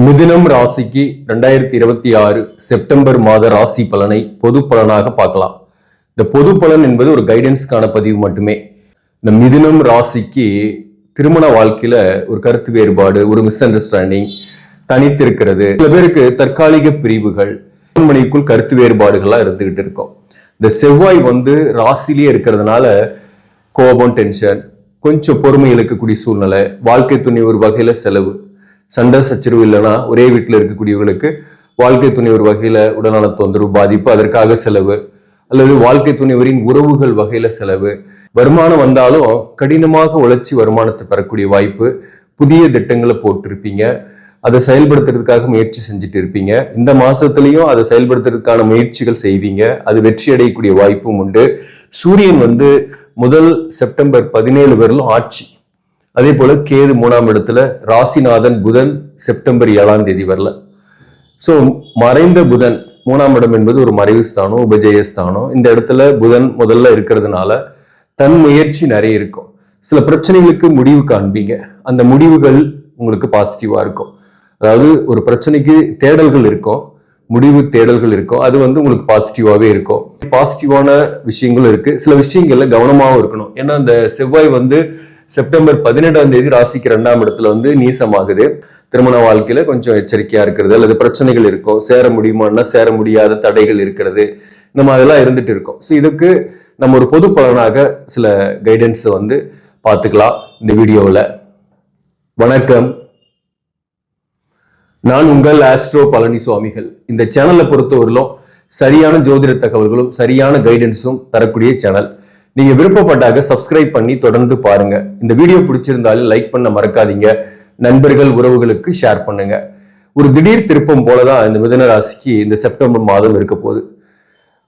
மிதுனம் ராசிக்கு 2026 செப்டம்பர் மாத ராசி பலனை பொது பலனாக பார்க்கலாம். இந்த பொது பலன் என்பது ஒரு கைடன்ஸ்க்கான பதிவு மட்டுமே. இந்த மிதுனம் ராசிக்கு திருமண வாழ்க்கையில ஒரு கருத்து வேறுபாடு, ஒரு மிஸ் அண்டர்ஸ்டாண்டிங் தனித்திருக்கிறது. சில பேருக்கு தற்காலிக பிரிவுகள், மனைவிக்குள் கருத்து வேறுபாடுகள்லாம் இருந்துகிட்டு இருக்கும். இந்த செவ்வாய் ராசிலேயே இருக்கிறதுனால கோபம், டென்ஷன், கொஞ்சம் பொறுமை இழக்கக்கூடிய சூழ்நிலை, வாழ்க்கை துணை ஒரு வகையில செலவு, சண்டை சச்சரவு இல்லைன்னா ஒரே வீட்டில் இருக்கக்கூடியவர்களுக்கு வாழ்க்கை துணை ஒரு வகையில உடல்நல தொந்தரவு, பாதிப்பு, அதற்காக செலவு, அல்லது வாழ்க்கை துணைவரின் உறவுகள் வகையில செலவு. வருமானம் வந்தாலும் கடினமாக உழைச்சி வருமானத்தை பெறக்கூடிய வாய்ப்பு. புதிய திட்டங்களை போட்டிருப்பீங்க, அதை செயல்படுத்துறதுக்காக முயற்சி செஞ்சுட்டு இருப்பீங்க. இந்த மாசத்துலயும் அதை செயல்படுத்துறதுக்கான முயற்சிகள் செய்வீங்க, அது வெற்றி அடையக்கூடிய வாய்ப்பும் உண்டு. சூரியன் முதல் செப்டம்பர் 17 வரலும் ஆட்சி. அதே போல கேது 3ஆம் இடத்துல, ராசிநாதன் புதன் செப்டம்பர் 7ஆம் தேதி வரல. சோ மறைந்த புதன் 3ஆம் இடம் என்பது ஒரு மறைவு ஸ்தானம், உபஜயஸ்தானம். இந்த இடத்துல புதன் முதல்ல இருக்கிறதுனால தன் முயற்சி நிறைய இருக்கும். சில பிரச்சனைகளுக்கு முடிவு காண்பீங்க, அந்த முடிவுகள் உங்களுக்கு பாசிட்டிவா இருக்கும். அதாவது ஒரு பிரச்சனைக்கு தேடல்கள் இருக்கும், முடிவு தேடல்கள் இருக்கும், அது உங்களுக்கு பாசிட்டிவாவே இருக்கும். பாசிட்டிவான விஷயங்களும் இருக்கு, சில விஷயங்கள்ல கவனமாகவும் இருக்கணும். ஏன்னா அந்த செவ்வாய் செப்டம்பர் 18ஆம் தேதி ராசிக்கு 2ஆம் இடத்துல நீசமாகுது. திருமண வாழ்க்கையில கொஞ்சம் எச்சரிக்கையா இருக்கிறது, அல்லது பிரச்சனைகள் இருக்கும், சேர முடியுமான்னா சேர முடியாத தடைகள் இருக்கிறது, இந்த மாதிரிலாம் இருந்துட்டு இருக்கும். ஸோ இதுக்கு நம்ம ஒரு பொது பலனாக சில கைடன்ஸ் பார்த்துக்கலாம் இந்த வீடியோவில். வணக்கம், நான் உங்கள் ஆஸ்ட்ரோ பழனி சுவாமிகள். இந்த சேனலை பொறுத்தவரையிலும் சரியான ஜோதிட தகவல்களும் சரியான கைடன்ஸும் தரக்கூடிய சேனல். நீங்க விருப்பப்பட்டாக சப்ஸ்கிரைப் பண்ணி தொடர்ந்து பாருங்க. இந்த வீடியோ பிடிச்சிருந்தாலும் லைக் பண்ண மறக்காதீங்க, நண்பர்கள் உறவுகளுக்கு ஷேர் பண்ணுங்க. ஒரு திடீர் திருப்பம் போலதான் இந்த மிதுன ராசிக்கு இந்த செப்டம்பர் மாதம் இருக்க போகுது.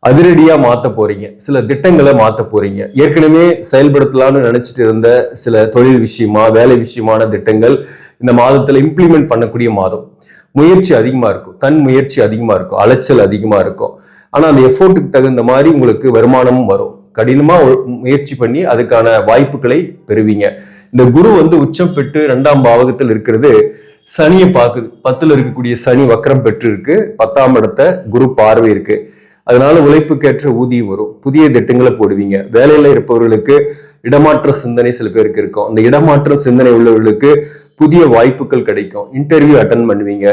அதிரடியா மாத்த போறீங்க, சில திட்டங்களை மாத்த போறீங்க. ஏற்கனவே செயல்படுத்தலாம்னு நினைச்சிட்டு இருந்த சில தொழில் விஷயமா, வேலை விஷயமான திட்டங்கள் இந்த மாதத்துல இம்ப்ளிமெண்ட் பண்ணக்கூடிய மாதம். முயற்சி அதிகமா இருக்கும், தன் முயற்சி அதிகமா இருக்கும், அலைச்சல் அதிகமா இருக்கும். ஆனா அந்த எஃபோர்ட்டுக்கு தகுந்த மாதிரி உங்களுக்கு வருமானமும் வரும். கடினமா முயற்சி பண்ணி அதுக்கான வாய்ப்புகளை பெறுவீங்க. இந்த குரு உச்சம் பெற்று 2ஆம் பாவகத்தில் இருக்கிறது சனியை பார்க்குது. 10ல் இருக்கக்கூடிய சனி வக்கரம் பெற்று இருக்கு, 10ஆம் இடத்தை குரு பார்வை இருக்கு. அதனால உழைப்புக்கேற்ற ஊதியம் வரும், புதிய திட்டங்களை போடுவீங்க. வேலையில இருப்பவர்களுக்கு இடமாற்ற சிந்தனை சில பேருக்கு இருக்கும். அந்த இடமாற்ற சிந்தனை உள்ளவர்களுக்கு புதிய வாய்ப்புகள் கிடைக்கும், இன்டர்வியூ அட்டன் பண்ணுவீங்க.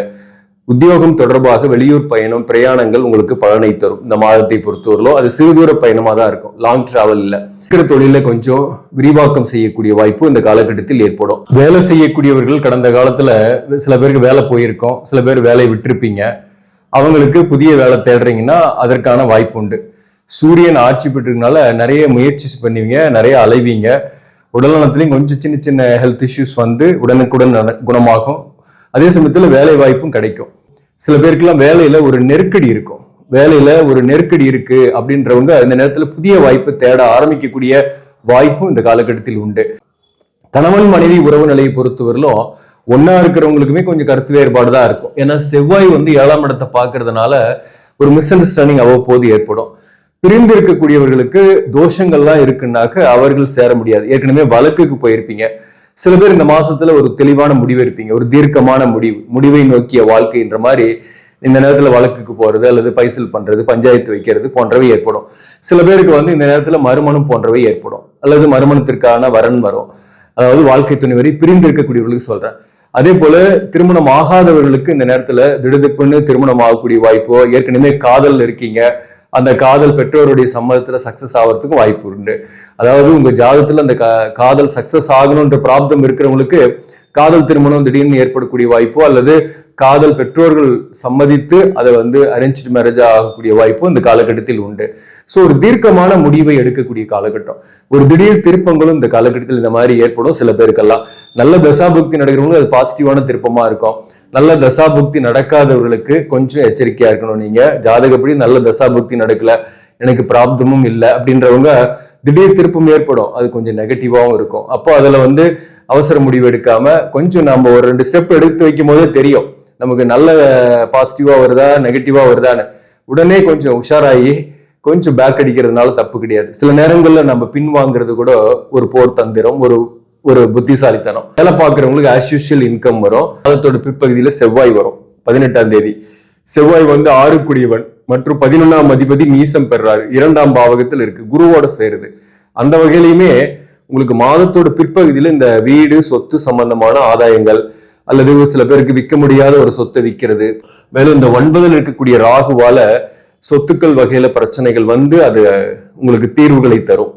உத்தியோகம் தொடர்பாக வெளியூர் பயணம், பிரயாணங்கள் உங்களுக்கு பலனை தரும். இந்த மாதத்தை பொறுத்தவரையிலும் அது சிறுதூர பயணமா தான் இருக்கும், லாங் டிராவல் இல்லை. இருக்கிற தொழில கொஞ்சம் விரிவாக்கம் செய்யக்கூடிய வாய்ப்பு இந்த காலகட்டத்தில் ஏற்படும். வேலை செய்யக்கூடியவர்கள் கடந்த காலத்துல சில பேருக்கு வேலை போயிருக்கோம், சில பேர் வேலையை விட்டுருப்பீங்க. அவங்களுக்கு புதிய வேலை தேடுறீங்கன்னா அதற்கான வாய்ப்பு உண்டு. சூரியன் ஆட்சி பெற்றிருக்கனால நிறைய முயற்சி பண்ணுவீங்க, நிறைய அலைவீங்க. உடல்நலத்திலையும் கொஞ்சம் சின்ன சின்ன ஹெல்த் இஷ்யூஸ் உடனுக்குடன் குணமாகும். அதே சமயத்துல வேலை வாய்ப்பும் கிடைக்கும். சில பேருக்குலாம் வேலையில ஒரு நெருக்கடி இருக்கும், வேலையில ஒரு நெருக்கடி இருக்கு அப்படின்றவங்க இந்த நேரத்துல புதிய வாய்ப்பு தேட ஆரம்பிக்கக்கூடிய வாய்ப்பும் இந்த காலகட்டத்தில் உண்டு. கணவன் மனைவி உறவு நிலையை பொறுத்தவரையிலும் ஒன்னா இருக்கிறவங்களுக்குமே கொஞ்சம் கருத்து வேறுபாடு தான் இருக்கும். ஏன்னா செவ்வாய் 7ஆம் இடத்தை பார்க்கறதுனால ஒரு மிஸ் அண்டர்ஸ்டாண்டிங் அவ்வப்போது ஏற்படும். பிரிந்து இருக்கக்கூடியவர்களுக்கு தோஷங்கள்லாம் இருக்குன்னாக்க அவர்கள் சேர முடியாது. ஏற்கனவே வழக்குக்கு போயிருப்பீங்க. சில பேர் இந்த மாசத்துல ஒரு தெளிவான முடிவு இருப்பீங்க, ஒரு தீர்க்கமான முடிவை நோக்கிய வாழ்க்கைன்ற மாதிரி. இந்த நேரத்துல வழக்குக்கு போறது, அல்லது பைசல் பண்றது, பஞ்சாயத்து வைக்கிறது போன்றவை ஏற்படும். சில பேருக்கு இந்த நேரத்துல மறுமணம் போன்றவை ஏற்படும், அல்லது மறுமணத்திற்கான வரன் வரும். அதாவது வாழ்க்கை துணைவரை பிரிந்து இருக்கக்கூடியவர்களுக்கு சொல்றேன். அதே போல திருமணம் ஆகாதவர்களுக்கு இந்த நேரத்துல திடுதிப்புன்னு திருமணம் ஆகக்கூடிய வாய்ப்போ, ஏற்கனவே காதல் இருக்கீங்க, அந்த காதல் பெற்றோருடைய சம்மதத்துல சக்சஸ் ஆகிறதுக்கும் வாய்ப்பு உண்டு. அதாவது உங்க ஜாதகத்துல அந்த காதல் சக்சஸ் ஆகணும்ன்ற பிராப்தம் இருக்கிறவங்களுக்கு காதல் திருமணம் திடீர்னு ஏற்படக்கூடிய வாய்ப்போ, அல்லது காதல் பெற்றோர்கள் சம்மதித்து அதை அரேஞ்ச்டு மேரேஜ் ஆகக்கூடிய வாய்ப்போ இந்த காலகட்டத்தில் உண்டு. ஸோ ஒரு தீர்க்கமான முடிவை எடுக்கக்கூடிய காலகட்டம். ஒரு திடீர் திருப்பங்களும் இந்த காலகட்டத்தில் இந்த மாதிரி ஏற்படும். சில பேருக்கெல்லாம் நல்ல தசாபுக்தி நடக்கிறவங்களுக்கு அது பாசிட்டிவான திருப்பமா இருக்கும். நல்ல தசாபுக்தி நடக்காதவர்களுக்கு கொஞ்சம் எச்சரிக்கையா இருக்கணும். நீங்க ஜாதகப்படி நல்ல தசாபுக்தி நடக்கல, எனக்கு பிராப்தமும் இல்லை அப்படின்றவங்க திடீர் திருப்பம் ஏற்படும், அது கொஞ்சம் நெகட்டிவாகவும் இருக்கும். அப்போ அதுல அவசர முடிவு எடுக்காம கொஞ்சம் நம்ம ஒரு 2 ஸ்டெப் எடுத்து வைக்கும் போதே தெரியும் நமக்கு நல்ல பாசிட்டிவா வருதா நெகட்டிவா வருதான்னு. உடனே கொஞ்சம் உஷாராகி கொஞ்சம் பேக் அடிக்கிறதுனால தப்பு கிடையாது. சில நேரங்கள்ல நம்ம பின்வாங்கிறது கூட ஒரு போர் தந்திரம், ஒரு புத்திசாலித்தனம். வேலை பார்க்குறவங்களுக்கு ஆஸ் யூஷுவல் இன்கம் வரும். மாதத்தோட பிற்பகுதியில செவ்வாய் வரும். 18ஆம் தேதி செவ்வாய் வந்து 6 குடியவன் மற்றும் 11ஆம் அதிபதி நீசம் பெறாரு, 2ஆம் பாவகத்தில் இருக்கு, குருவோட சேருது. அந்த வகையிலுமே உங்களுக்கு மாதத்தோட பிற்பகுதியில இந்த வீடு சொத்து சம்பந்தமான ஆதாயங்கள் அல்லது சில பேருக்கு விற்க முடியாத ஒரு சொத்தை விற்கிறது. மேலும் இந்த 9ல் இருக்கக்கூடிய ராகுவால சொத்துக்கள் வகையில பிரச்சனைகள் வந்து அது உங்களுக்கு தீர்வுகளை தரும்.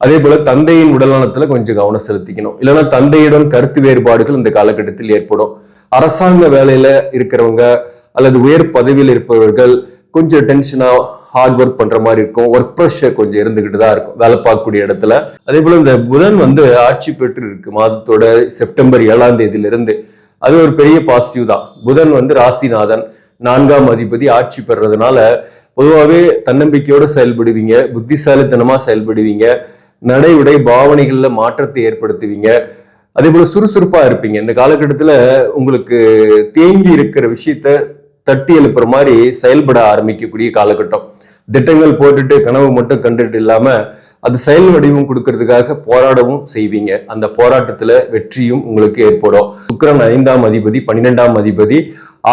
அதே போல தந்தையின் உடல்நலத்துல கொஞ்சம் கவனம் செலுத்திக்கணும். இல்லைன்னா தந்தையிடம் கருத்து வேறுபாடுகள் இந்த காலகட்டத்தில் ஏற்படும். அரசாங்க வேலையில இருக்கிறவங்க அல்லது உயர் பதவியில் இருப்பவர்கள் கொஞ்சம் டென்ஷனா ஹார்ட் ஒர்க் பண்ற மாதிரி இருக்கும். ஒர்க் ப்ரெஷர் கொஞ்சம் இருந்துகிட்டு தான் இருக்கும் வேலை பார்க்கக்கூடிய இடத்துல. அதே போல இந்த புதன் வந்து ஆட்சி பெற்று இருக்கு மாதத்தோட செப்டம்பர் 7ஆம் தேதியிலிருந்து. அது ஒரு பெரிய பாசிட்டிவ் தான். புதன் வந்து ராசிநாதன், 4ஆம் அதிபதி ஆட்சி பெறதுனால பொதுவாகவே தன்னம்பிக்கையோட செயல்படுவீங்க, புத்திசாலித்தனமா செயல்படுவீங்க, நடை உடை பாவனைகள்ல மாற்றத்தை ஏற்படுத்துவீங்க. அதே போல சுறுசுறுப்பா இருப்பீங்க. இந்த காலகட்டத்துல உங்களுக்கு தேங்கி இருக்கிற விஷயத்த தட்டி எழுப்புற மாதிரி செயல்பட ஆரம்பிக்கக்கூடிய காலகட்டம். திட்டங்கள் போட்டுட்டு கனவு மட்டும் கண்டுட்டு இல்லாம அது செயல் வடிவம் கொடுக்கறதுக்காக போராடவும் செய்வீங்க. அந்த போராட்டத்துல வெற்றியும் உங்களுக்கு ஏற்படும். சுக்கிரன் 5ஆம் அதிபதி 12ஆம் அதிபதி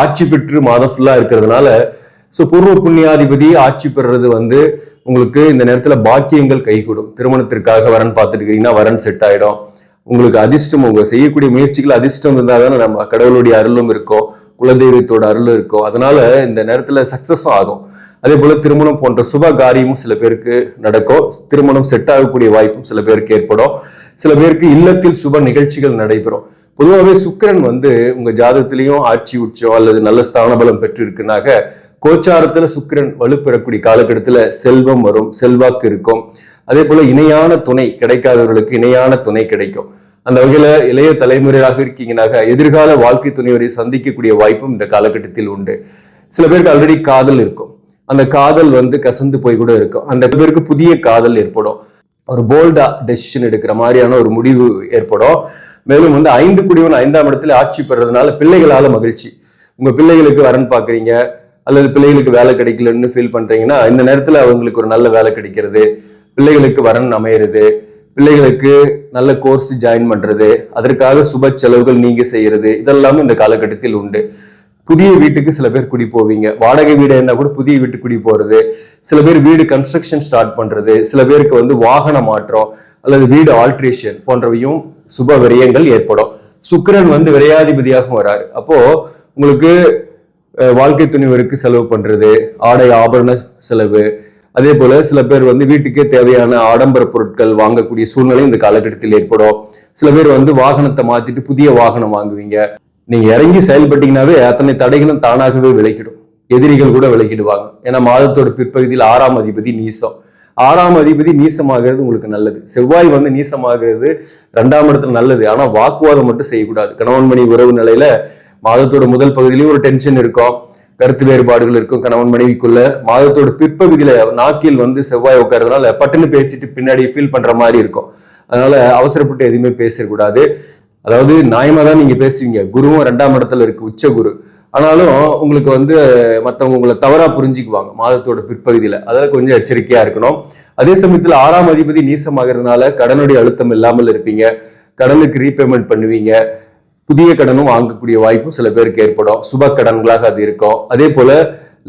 ஆட்சி பெற்று மாதம் ஃபுல்லா இருக்கிறதுனால பூர்வ புண்ணியாதிபதி ஆட்சி பெறுறது வந்து உங்களுக்கு இந்த நேரத்துல பாக்கியங்கள் கைகூடும். திருமணத்திற்காக வரன் பார்த்துட்டு இருக்கீங்கன்னா வரன் செட் ஆயிடும். உங்களுக்கு அதிர்ஷ்டம், உங்க செய்யக்கூடிய முயற்சிகள் அதிர்ஷ்டம் இருந்தால் தானே நம்ம கடவுளுடைய அருளும் இருக்கும், குலதெய்வத்தோட அருளும் இருக்கும். அதனால இந்த நேரத்துல சக்சஸும் ஆகும். அதே போல திருமணம் போன்ற சுப காரியமும் சில பேருக்கு நடக்கும். திருமணம் செட் ஆகக்கூடிய வாய்ப்பும் சில பேருக்கு ஏற்படும். சில பேருக்கு இல்லத்தில் சுப நிகழ்ச்சிகள் நடைபெறும். பொதுவாகவே சுக்கிரன் வந்து உங்க ஜாதகத்திலையும் ஆட்சி உச்சம் அல்லது நல்ல ஸ்தான பலம் பெற்று இருக்குனாக்க கோச்சாரத்துல சுக்கிரன் வலுப்பெறக்கூடிய காலகட்டத்துல செல்வம் வரும், செல்வாக்கு இருக்கும். அதே போல இணையான துணை கிடைக்காதவர்களுக்கு இணையான துணை கிடைக்கும். அந்த வகையில இளைய தலைமுறையாக இருக்கீங்கன்னாக எதிர்கால வாழ்க்கை துணைவரை சந்திக்கக்கூடிய வாய்ப்பும் இந்த காலகட்டத்தில் உண்டு. சில பேருக்கு ஆல்ரெடி காதல் இருக்கும். அந்த காதல் வந்து கசந்து போய் கூட இருக்கும். அந்த பேருக்கு புதிய காதல் ஏற்படும். ஒரு போல்டா டெசிஷன் எடுக்கிற மாதிரியான ஒரு முடிவு ஏற்படும். மேலும் வந்து 5 குடிவன் 5ஆம் இடத்துல ஆட்சி பெறதுனால பிள்ளைகளால மகிழ்ச்சி. உங்க பிள்ளைகளுக்கு வரன் பாக்குறீங்க அல்லது பிள்ளைகளுக்கு வேலை கிடைக்கலன்னு ஃபீல் பண்றீங்கன்னா இந்த நேரத்துல அவங்களுக்கு ஒரு நல்ல வேலை கிடைக்கிறது, பிள்ளைகளுக்கு வரன் அமையிறது, பிள்ளைகளுக்கு நல்ல கோர்ஸ் ஜாயின் பண்றது, அதற்காக சுப செலவுகள் நீங்க செய்யறது, இதெல்லாமே இந்த காலகட்டத்தில் உண்டு. புதிய வீட்டுக்கு சில பேர் குடி போவீங்க. வாடகை வீடு என்ன கூட புதிய வீட்டுக்கு குடி போறது, சில பேர் வீடு கன்ஸ்ட்ரக்ஷன் ஸ்டார்ட் பண்றது, சில பேருக்கு வந்து வாகன மாற்றம் அல்லது வீடு ஆல்ட்ரேஷன் போன்றவையும் சுப விரயங்கள் ஏற்படும். சுக்கிரன் வந்து விரையாதிபதியாகவும் வராரு. அப்போ உங்களுக்கு வாழ்க்கை துணிவருக்கு செலவு பண்றது, ஆடை ஆபரண செலவு, அதே போல சில பேர் வந்து வீட்டுக்கே தேவையான ஆடம்பர பொருட்கள் வாங்கக்கூடிய சூழ்நிலை இந்த காலகட்டத்தில் ஏற்படும். சில பேர் வந்து வாகனத்தை மாத்திட்டு புதிய வாகனம் வாங்குவீங்க. நீங்க இறங்கி செயல்பட்டீங்கன்னாவே அத்தனை தடைகளும் தானாகவே விலகிடும். எதிரிகள் கூட விலகிடுவாங்க. ஏன்னா மாதத்தோட பிற்பகுதியில் 6ஆம் அதிபதி நீசம். 6ஆம் அதிபதி நீசமாகிறது உங்களுக்கு நல்லது. செவ்வாய் வந்து நீசமாகிறது 2ஆம் இடத்துல நல்லது. ஆனா வாக்குவாதம் மட்டும் செய்யக்கூடாது. கணவன் மனைவி உறவு நிலையில மாதத்தோட முதல் பகுதியிலேயும் ஒரு டென்ஷன் இருக்கும், கருத்து வேறுபாடுகள் இருக்கும் கணவன் மனைவிக்குள்ள. மாதத்தோட பிற்பகுதியில நாக்கில் வந்து செவ்வாய் உட்கார்றதுனால பட்டுன்னு பேசிட்டு பின்னாடி ஃபீல் பண்ற மாதிரி இருக்கும். அதனால அவசரப்பட்டு எதுவுமே பேசக்கூடாது. அதாவது நியாயமா தான் நீங்க பேசுவீங்க. குருவும் 2ஆம் இடத்துல இருக்கு, உச்ச குரு. ஆனாலும் உங்களுக்கு வந்து மற்றவங்க உங்களை தவறா புரிஞ்சுக்குவாங்க மாதத்தோட பிற்பகுதியில. அதெல்லாம் கொஞ்சம் எச்சரிக்கையா இருக்கணும். அதே சமயத்துல 6ஆம் அதிபதி நீசமாகிறதுனால கடனுடைய அழுத்தம் இல்லாமல் இருப்பீங்க. கடனுக்கு ரீபேமெண்ட் பண்ணுவீங்க. புதிய கடனும் வாங்கக்கூடிய வாய்ப்பும் சில பேருக்கு ஏற்படும். சுப கடன்களாக அது இருக்கும். அதே போல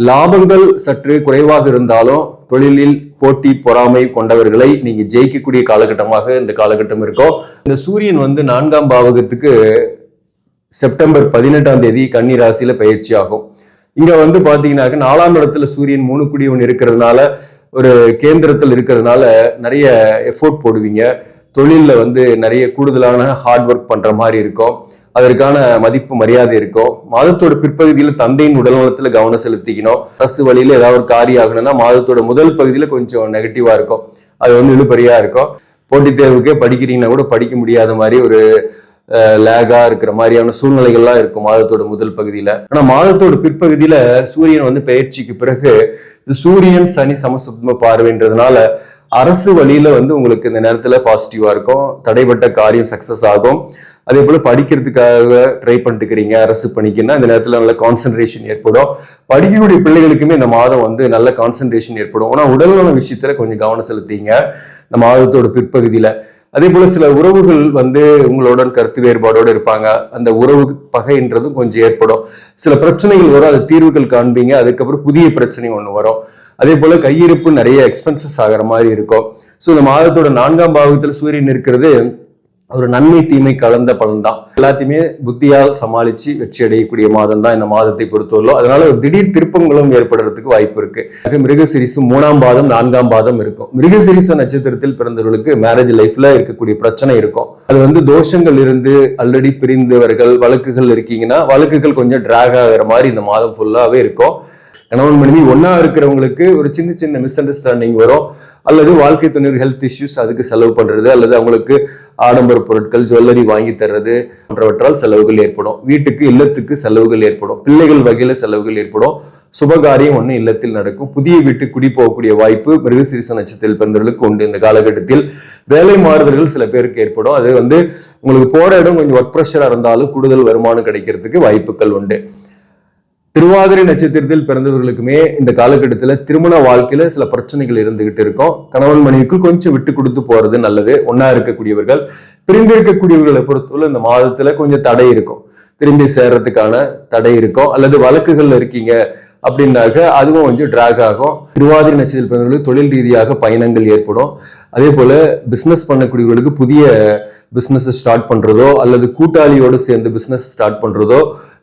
லாபங்கள் சற்று குறைவாக இருந்தாலும் தொழிலில் போட்டி பொறாமை கொண்டவர்களை நீங்க ஜெயிக்கக்கூடிய காலகட்டமாக இந்த காலகட்டம் இருக்கும். இந்த சூரியன் வந்து 4ஆம் பாவகத்துக்கு செப்டம்பர் 18ஆம் தேதி கன்னி ராசியில பயிற்சி ஆகும். இங்க வந்து பாத்தீங்கன்னாக்க 4ஆம் இடத்துல சூரியன் 3 குடியவன் இருக்கிறதுனால, ஒரு கேந்திரத்தில் இருக்கிறதுனால நிறைய எஃபோர்ட் போடுவீங்க. தொழில்ல வந்து நிறைய கூடுதலான ஹார்ட் ஒர்க் பண்ற மாதிரி இருக்கும். அதற்கான மதிப்பு மரியாதை இருக்கும். மாதத்தோட பிற்பகுதியில தந்தையின் உடல்நலத்துல கவனம் செலுத்திக்கணும். அரசு வழியில ஏதாவது ஒரு காரியம் ஆகணும்னா மாதத்தோட முதல் பகுதியில கொஞ்சம் நெகட்டிவா இருக்கும். அது வந்து இழுபறியா இருக்கும். போட்டித் தேர்வுக்கே படிக்கிறீங்கன்னா கூட படிக்க முடியாத மாதிரி ஒரு லேகா இருக்கிற மாதிரியான சூழ்நிலைகள்லாம் இருக்கும் மாதத்தோட முதல் பகுதியில. ஆனா மாதத்தோட பிற்பகுதியில சூரியன் வந்து பயிற்சிக்கு பிறகு சூரியன் சனி சமசுப்தம பார்வைன்றதுனால அரசு வழியில வந்து உங்களுக்கு இந்த நேரத்துல பாசிட்டிவா இருக்கும். தடைப்பட்ட காரியம் சக்சஸ் ஆகும். அதே போல படிக்கிறதுக்காக ட்ரை பண்ணிட்டுக்கிறீங்க அரசு பணிக்குன்னா இந்த நேரத்துல நல்ல கான்சென்ட்ரேஷன் ஏற்படும். படிக்கக்கூடிய பிள்ளைகளுக்குமே இந்த மாதம் வந்து நல்ல கான்சென்ட்ரேஷன் ஏற்படும். ஆனா உடல்நல விஷயத்துல கொஞ்சம் கவனம் செலுத்திங்க இந்த மாதத்தோட பிற்பகுதியில. அதே போல சில உறவுகள் வந்து உங்களுடன் கருத்து வேறுபாடோடு இருப்பாங்க. அந்த உறவு பகைன்றதும் கொஞ்சம் ஏற்படும். சில பிரச்சனைகள் வரும், அது தீர்வுகள் காண்பீங்க. அதுக்கப்புறம் புதிய பிரச்சனை ஒண்ணு வரும். அதே போல கையிருப்பு நிறைய எக்ஸ்பென்சஸ் ஆகிற மாதிரி இருக்கும். ஸோ இந்த மாதத்தோட 4ஆம் பாவத்துல சூரியன் இருக்கிறது ஒரு நன்மை தீமை கலந்த பலன் தான். எல்லாத்தையுமே புத்தியால் சமாளிச்சு வெற்றி அடையக்கூடிய மாதம் தான் இந்த மாதத்தை பொறுத்தவரை. அதனால ஒரு திடீர் திருப்பங்களும் ஏற்படுறதுக்கு வாய்ப்பு இருக்கு. மிருகசீரிசம் 3ஆம் பாதம் 4ஆம் பாதம் இருக்கும். மிருகசீரிச நட்சத்திரத்தில் பிறந்தவர்களுக்கு மேரேஜ் லைஃப்ல இருக்கக்கூடிய பிரச்சனை இருக்கும். அது வந்து தோஷங்கள் இருந்து ஆல்ரெடி பிரிந்தவர்கள் வழக்குகள் இருக்கீங்கன்னா வழக்குகள் கொஞ்சம் டிராக் ஆகிற மாதிரி இந்த மாதம் ஃபுல்லாவே இருக்கும். கணவன் மனைவி ஒன்னா இருக்கிறவங்களுக்கு ஒரு சின்ன சின்ன மிஸ் அண்டர்ஸ்டாண்டிங் வரும், அல்லது வாழ்க்கை துணைவர் ஹெல்த் இஷ்யூஸ் அதுக்கு செலவு பண்றது, அல்லது அவங்களுக்கு ஆடம்பர பொருட்கள் ஜுவல்லரி வாங்கி தர்றது போன்றவற்றால் செலவுகள் ஏற்படும். வீட்டுக்கு இல்லத்துக்கு செலவுகள் ஏற்படும், பிள்ளைகள் வகையில செலவுகள் ஏற்படும், சுபகாரியம் ஒண்ணு இல்லத்தில் நடக்கும். புதிய வீட்டு குடி போகக்கூடிய வாய்ப்பு மிருகசீரிச நட்சத்திரத்தில் பிறந்தவர்களுக்கு உண்டு. இந்த காலகட்டத்தில் வேலை மாறுதல்கள் சில பேருக்கு ஏற்படும். அது வந்து உங்களுக்கு போற இடம் கொஞ்சம் ஒர்க் ப்ரெஷரா இருந்தாலும் கூடுதல் வருமானம் கிடைக்கிறதுக்கு வாய்ப்புகள் உண்டு. திருவாதிரை நட்சத்திரத்தில் பிறந்தவர்களுக்குமே இந்த காலகட்டத்தில் திருமண வாழ்க்கையில சில பிரச்சனைகள் இருந்துகிட்டு இருக்கும். கணவன் மனைவிக்கு கொஞ்சம் விட்டு கொடுத்து போறது நல்லது. ஒன்னா இருக்கக்கூடியவர்கள் பிரிந்து இருக்கக்கூடியவர்களை பொறுத்தவரை இந்த மாதத்துல கொஞ்சம் தடை இருக்கும், திரும்பி சேர்றதுக்கான தடை இருக்கும். அல்லது வழக்குகள்ல இருக்கீங்க அப்படின்னாக்க அதுவும் கொஞ்சம் டிராக் ஆகும். திருவாதிரை நட்சத்திரத்தில் பிறந்தவர்களுக்கு தொழில் ரீதியாக பயணங்கள் ஏற்படும். அதே போல பிசினஸ் பண்ணக்கூடியவர்களுக்கு புதிய பிசினஸ் ஸ்டார்ட் பண்றதோ அல்லது கூட்டாளியோடு சேர்ந்து பிசினஸ் ஸ்டார்ட் பண்றதோ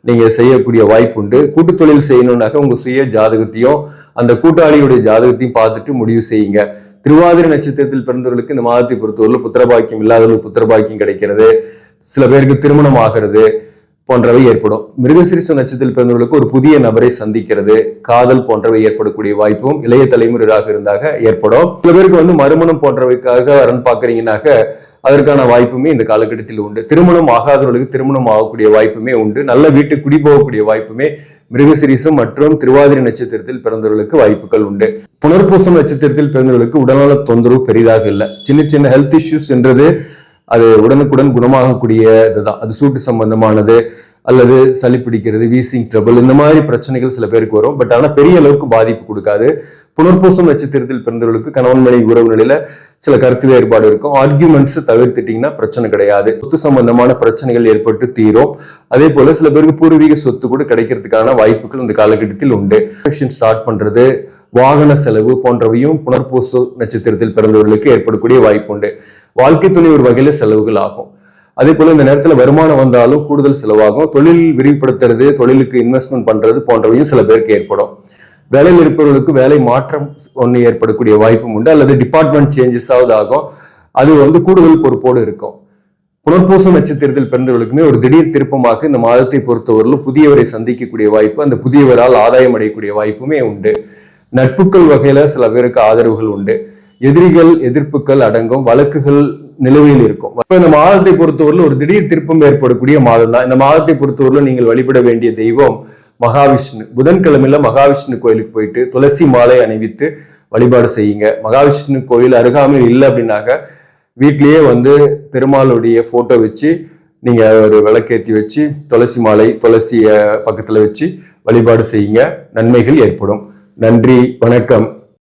நீங்க செய்யக்கூடிய வாய்ப்பு உண்டு. கூட்டு தொழில் செய்யணும்னாக்க உங்க சுய ஜாதகத்தையும் அந்த கூட்டாளியுடைய ஜாதகத்தையும் பார்த்துட்டு முடிவு செய்யுங்க. திருவாதிரை நட்சத்திரத்தில் பிறந்தவர்களுக்கு இந்த மாதத்தை பொறுத்தவரை புத்திரபாக்கியம் இல்லாதவர்களுக்கு புத்திரபாக்கியம் கிடைக்கிறது, சில பேருக்கு திருமணம் ஆகிறது போன்றவை ஏற்படும். மிருகசீரிச நட்சத்திரத்தில் பிறந்தவர்களுக்கு ஒரு புதிய நபரை சந்திக்கிறது, காதல் போன்றவை ஏற்படக்கூடிய வாய்ப்பும் இளைய தலைமுறையாக இருந்தாக ஏற்படும். சில பேருக்கு வந்து மறுமணம் போன்றவைக்காக வரன் பாக்குறீங்கன்னாக்க அதற்கான வாய்ப்புமே இந்த காலகட்டத்தில் உண்டு. திருமணம் ஆகாதவர்களுக்கு திருமணம் ஆகக்கூடிய வாய்ப்புமே உண்டு. நல்ல வீட்டு குடி போகக்கூடிய வாய்ப்புமே மிருகசீரிசம் மற்றும் திருவாதிரை நட்சத்திரத்தில் பிறந்தவர்களுக்கு வாய்ப்புகள் உண்டு. புனர்பூசம் நட்சத்திரத்தில் பிறந்தவர்களுக்கு உடல்நல தொந்தரவு பெரிதாக இல்லை. சின்ன சின்ன ஹெல்த் இஷ்யூஸ் என்றது அது உடனுக்குடன் குணமாகக்கூடிய இதுதான். அது சூட்டு சம்பந்தமானது அல்லது சளி பிடிக்கிறது, வீசிங் ட்ரபிள், இந்த மாதிரி பிரச்சனைகள் சில பேருக்கு வரும். பட் ஆனால் பெரிய அளவுக்கு பாதிப்பு கொடுக்காது. புனர்பூசம் நட்சத்திரத்தில் பிறந்தவர்களுக்கு கணவன் மனைவி உறவு நிலையில சில கருத்து வேறுபாடு இருக்கும். ஆர்கியூமெண்ட்ஸ் தவிர்த்துட்டீங்கன்னா பிரச்சனை கிடையாது. சொத்து சம்பந்தமான பிரச்சனைகள் ஏற்பட்டு தீரும். அதே போல சில பேருக்கு பூர்வீக சொத்து கூட கிடைக்கிறதுக்கான வாய்ப்புகள் இந்த காலகட்டத்தில் உண்டு. ஸ்டார்ட் பண்றது, வாகன செலவு போன்றவையும் புனர்பூச நட்சத்திரத்தில் பிறந்தவர்களுக்கு ஏற்படக்கூடிய வாய்ப்பு உண்டு. வாழ்க்கை துணை ஒரு வகையில செலவுகள் ஆகும். அதே போல இந்த நேரத்துல வருமானம் வந்தாலும் கூடுதல் செலவாகும். தொழில் விரிவுபடுத்துறது, தொழிலுக்கு இன்வெஸ்ட்மெண்ட் பண்றது போன்றவையும் சில பேருக்கு ஏற்படும். வேலையில் இருப்பவர்களுக்கு வேலை மாற்றம் ஒன்று ஏற்படக்கூடிய வாய்ப்பும் உண்டு, அல்லது டிபார்ட்மெண்ட் சேஞ்சஸாவது ஆகும். அது வந்து கூடுதல் பொறுப்போடு இருக்கும். புனர்பூசம் நட்சத்திரத்தில் பிறந்தவர்களுக்குமே ஒரு திடீர் திருப்பமாக இந்த மாதத்தை பொறுத்தவரையிலும் புதியவரை சந்திக்கக்கூடிய வாய்ப்பு, அந்த புதியவரால் ஆதாயம் அடையக்கூடிய வாய்ப்புமே உண்டு. நட்புகள் வகையில சில பேருக்கு ஆதரவுகள் உண்டு. எதிரிகள் எதிர்ப்புகள் அடங்கும். வழக்குகள் நிலுவையில் இருக்கும். இந்த மாதத்தை பொறுத்தவரையில் ஒரு திடீர் திருப்பம் ஏற்படக்கூடிய மாதம் தான். இந்த மாதத்தை பொறுத்தவரையில் நீங்கள் வழிபட வேண்டிய தெய்வம் மகாவிஷ்ணு. புதன்கிழமையில மகாவிஷ்ணு கோயிலுக்கு போயிட்டு துளசி மாலை அணிவித்து வழிபாடு செய்யுங்க. மகாவிஷ்ணு கோயில் அருகாமையில் இல்லை அப்படின்னாக்க வீட்லயே வந்து பெருமாளுடைய போட்டோ வச்சு நீங்க ஒரு விளக்கேற்றி வச்சு துளசி மாலை துளசிய பக்கத்துல வச்சு வழிபாடு செய்யுங்க. நன்மைகள் ஏற்படும். நன்றி, வணக்கம்.